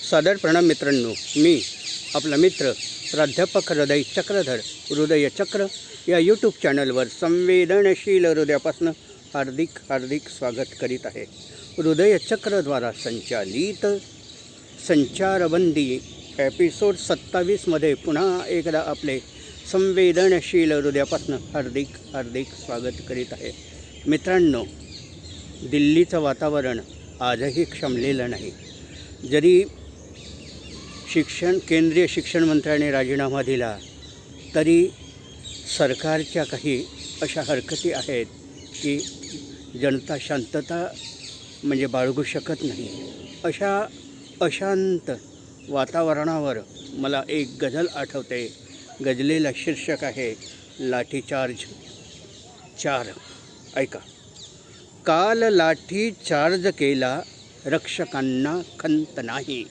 सादर प्रणाम मित्रांनो, मी आपला मित्र प्राध्यापक हृदय चक्रधर हृदयचक्र या यूट्यूब चॅनलवर संवेदनशील हृदयापासून हार्दिक स्वागत करीत आहे. हृदयचक्रद्वारा संचालित संचारबंदी एपिसोड 27मध्ये पुन्हा एकदा आपले संवेदनशील हृदयापासून हार्दिक स्वागत करीत आहे. मित्रांनो, दिल्लीचं वातावरण आजही क्षमलेलं नाही. जरी केंद्रीय शिक्षण मंत्र्याने राजीनामा दिला तरी सरकारच्या काही अशा हरकती आहेत की जनता शांतता म्हणजे बाळगू शकत नाही. अशा अशांत वातावरणावर मला एक गझल आठवते. गझलेला शीर्षक आहे लाठीचार्ज 4. ऐका. काल लाठी चार्ज केला, रक्षकांना खंत नाही.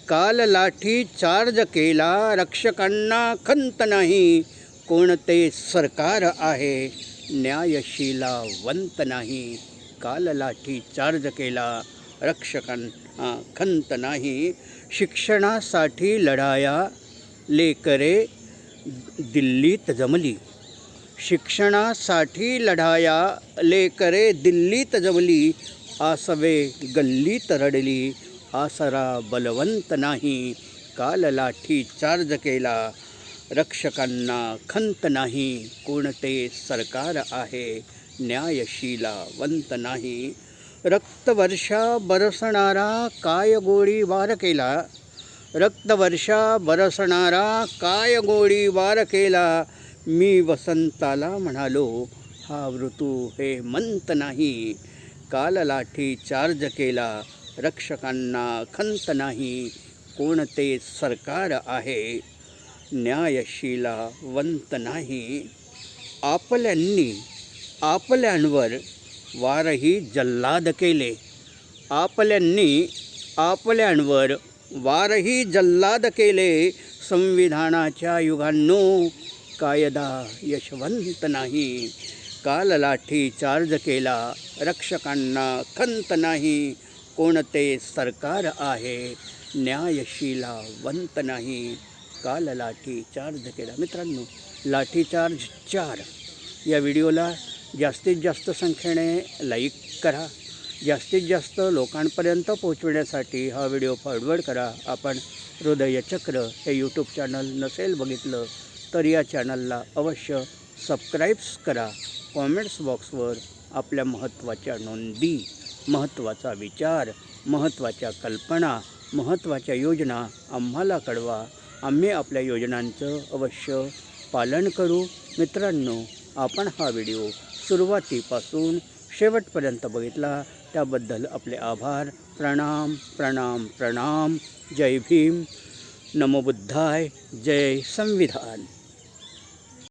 काल लाठी चार्ज केला, रक्षकांना खंत नाही. कोणते सरकार आहे, न्यायशीलावंत नाही. काल लाठी चार्ज केला, रक्षकांना खंत नाही. शिक्षणासाठी लढाया लेकरे दिल्लीत जमली. शिक्षणासाठी लढाया लेकरे दिल्लीत जमली. आसवे गल्लीत रडली, आसरा बलवंत नाही. काल लाठी चार्ज केला, रक्षकांना खंत नाही. कोणते सरकार आहे, न्यायशीलावंत नाही. रक्तवर्षा बरसणारा काय गोळीबार केला. रक्तवर्षा बरसणारा काय गोळीबार केला. मी वसंताला म्हणालो, हा ऋतू हेमंत नाही. काल लाठी चार्ज केला, रक्षकांना खंत नाही. कोणते सरकार आहे, न्यायशीलावंत नाही. आपल्यांवर वारही जल्लाद केले. आपल्यांवर वारही जल्लाद केले. संविधानाच्या युगांनो, कायदा यशवंत नाही. काल लाठी चार्ज केला, रक्षकांना खंत नाही. कोणते सरकार आहे, न्यायशीलावंत नाही. काल लाठी चार्ज केला. मित्रांनो, लाठीचार्ज 4 या व्हिडिओला जास्तीत जास्त संख्येने लाईक करा. जास्तीत जास्त लोकांपर्यंत पोहोचविण्यासाठी हा व्हिडिओ फॉरवर्ड करा. आपण हृदयचक्र हे यूट्यूब चॅनल नसेल बघितलं तर या चॅनलला अवश्य सबस्क्राईब्स करा. कॉमेंट्स बॉक्सवर आपल्या महत्त्वाच्या नोंदी, महत्त्वाचा विचार, महत्त्वाच्या कल्पना, महत्त्वाच्या योजना आम्हाला कळवा. आम्ही आपल्या योजनांचं अवश्य पालन करू. मित्रांनो, आपण हा व्हिडिओ सुरुवातीपासून शेवटपर्यंत बघितला त्याबद्दल आपले आभार. प्रणाम. जय भीम. नमो बुद्धाय. जय संविधान.